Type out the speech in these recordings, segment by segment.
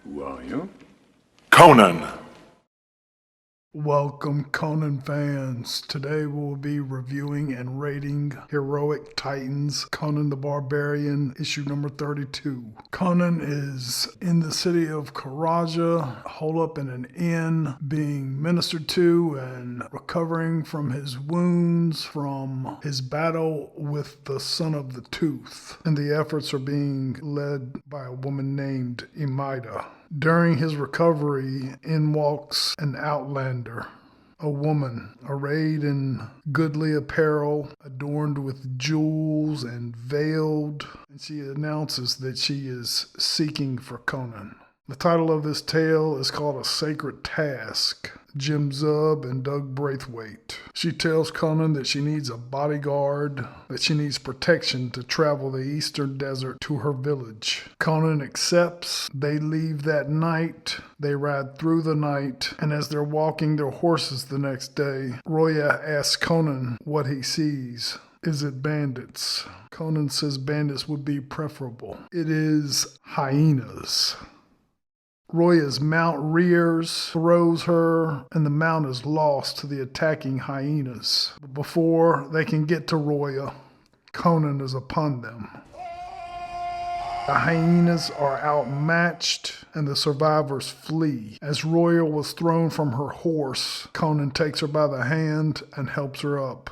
Who are you? Conan. Welcome, Conan fans. Today we'll be reviewing and rating Heroic Titans, Conan the Barbarian, issue number 32. Conan is in the city of Karaja, holed up in an inn, being ministered to and recovering from his wounds from his battle with the Son of the Tooth. And the efforts are being led by a woman named Imida. During his recovery, in walks an outlander, a woman arrayed in goodly apparel, adorned with jewels and veiled, and she announces that she is seeking for Conan. The title of this tale is called A Sacred Task, Jim Zub and Doug Braithwaite. She tells Conan that she needs a bodyguard, that she needs protection to travel the eastern desert to her village. Conan accepts. They leave that night. They ride through the night, and as they're walking their horses the next day, Roya asks Conan what he sees. Is it bandits? Conan says bandits would be preferable. It is hyenas. Roya's mount rears, throws her, and the mount is lost to the attacking hyenas. But before they can get to Roya, Conan is upon them. The hyenas are outmatched, and the survivors flee. As Roya was thrown from her horse, Conan takes her by the hand and helps her up.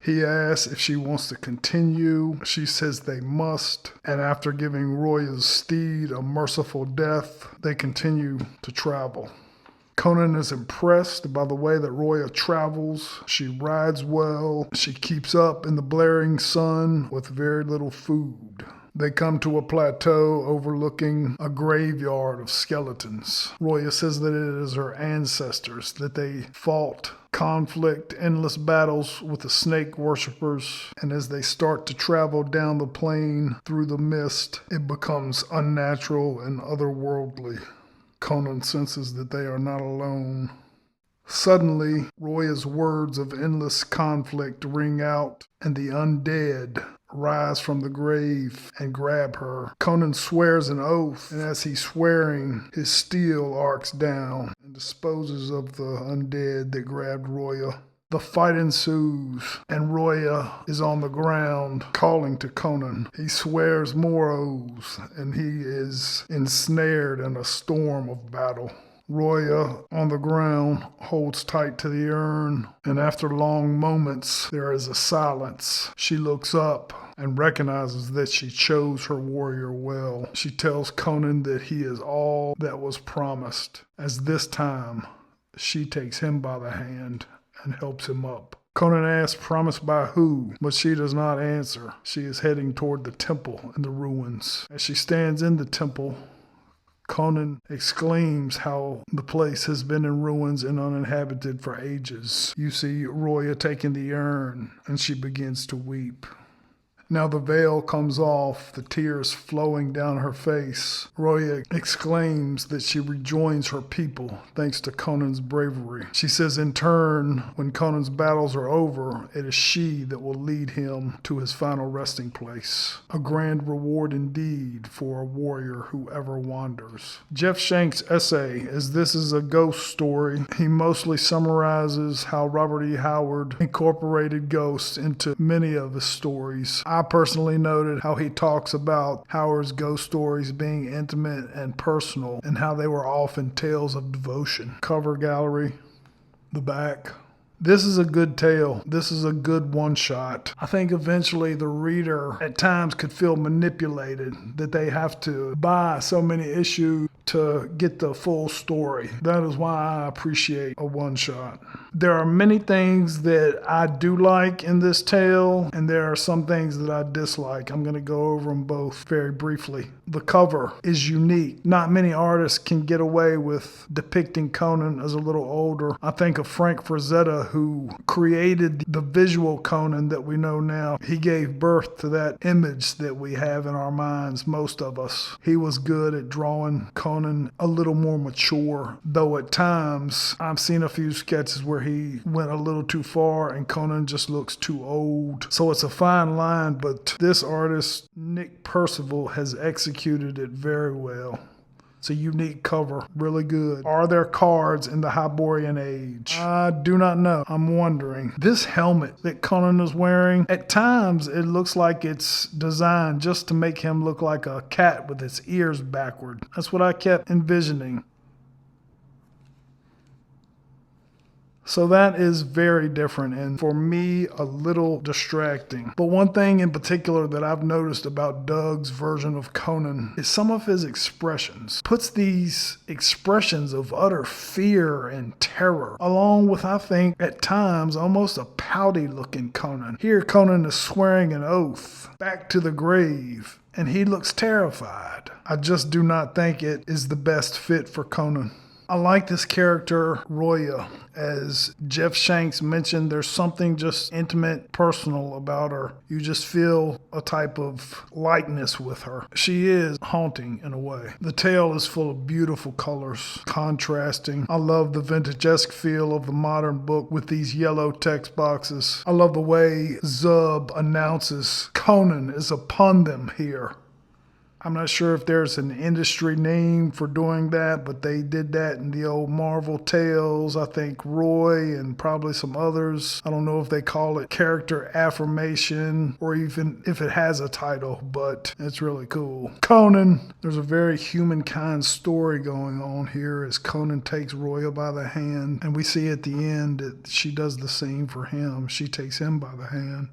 He asks if she wants to continue. She says they must, and after giving Roya's steed a merciful death, they continue to travel. Conan is impressed by the way that Roya travels. She rides well. She keeps up in the blaring sun with very little food. They come to a plateau overlooking a graveyard of skeletons. Roya says that it is her ancestors, that they fought conflict, endless battles with the snake worshippers, and as they start to travel down the plain through the mist, it becomes unnatural and otherworldly. Conan senses that they are not alone. Suddenly, Roya's words of endless conflict ring out, and the undead rise from the grave and grab her. Conan swears an oath, and as he's swearing, his steel arcs down and disposes of the undead that grabbed Roya. The fight ensues, and Roya is on the ground calling to Conan. He swears more oaths, and he is ensnared in a storm of battle. Roya, on the ground, holds tight to the urn, and after long moments, there is a silence. She looks up and recognizes that she chose her warrior well. She tells Conan that he is all that was promised, as this time she takes him by the hand and helps him up. Conan asks promised by who, but she does not answer. She is heading toward the temple in the ruins. As she stands in the temple, Conan exclaims how the place has been in ruins and uninhabited for ages. You see Roya taking the urn, and she begins to weep. Now the veil comes off, the tears flowing down her face. Roya exclaims that she rejoins her people thanks to Conan's bravery. She says in turn, when Conan's battles are over, it is she that will lead him to his final resting place. A grand reward indeed for a warrior who ever wanders. Jeff Shank's essay, as this is a ghost story, he mostly summarizes how Robert E. Howard incorporated ghosts into many of his stories. I personally noted how he talks about Howard's ghost stories being intimate and personal, and how they were often tales of devotion. Cover gallery, the back. This is a good tale. This is a good one-shot. I think eventually the reader at times could feel manipulated, that they have to buy so many issues to get the full story. That is why I appreciate a one-shot. There are many things that I do like in this tale, and there are some things that I dislike. I'm going to go over them both very briefly. The cover is unique. Not many artists can get away with depicting Conan as a little older. I think of Frank Frazetta, who created the visual Conan that we know now. He gave birth to that image that we have in our minds, most of us. He was good at drawing Conan a little more mature, though at times I've seen a few sketches where he went a little too far and Conan just looks too old. So it's a fine line, but this artist, Nick Percival, has executed it very well. It's a unique cover. Really good. Are there cards in the Hyborian Age? I do not know. I'm wondering. This helmet that Conan is wearing, at times it looks like it's designed just to make him look like a cat with its ears backward. That's what I kept envisioning. So that is very different and for me a little distracting. But one thing in particular that I've noticed about Doug's version of Conan is some of his expressions. Puts these expressions of utter fear and terror along with, I think, at times almost a pouty looking Conan. Here Conan is swearing an oath back to the grave and he looks terrified. I just do not think it is the best fit for Conan. I like this character, Roya. As Jeff Shanks mentioned, there's something just intimate, personal about her. You just feel a type of likeness with her. She is haunting in a way. The tale is full of beautiful colors, contrasting. I love the vintage-esque feel of the modern book with these yellow text boxes. I love the way Zub announces Conan is upon them here. I'm not sure if there's an industry name for doing that, but they did that in the old Marvel tales. I think Roy and probably some others. I don't know if they call it character affirmation or even if it has a title, but it's really cool. Conan, there's a very humankind story going on here as Conan takes Roya by the hand, and we see at the end that she does the same for him. She takes him by the hand.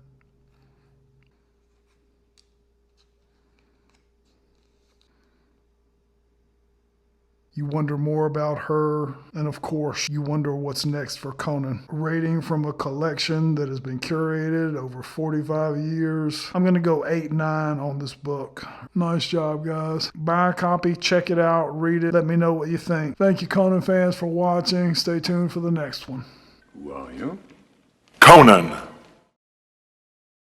You wonder more about her, and of course, you wonder what's next for Conan. Rating from a collection that has been curated over 45 years. I'm going to go 8-9 on this book. Nice job, guys. Buy a copy, check it out, read it. Let me know what you think. Thank you, Conan fans, for watching. Stay tuned for the next one. Who are you? Conan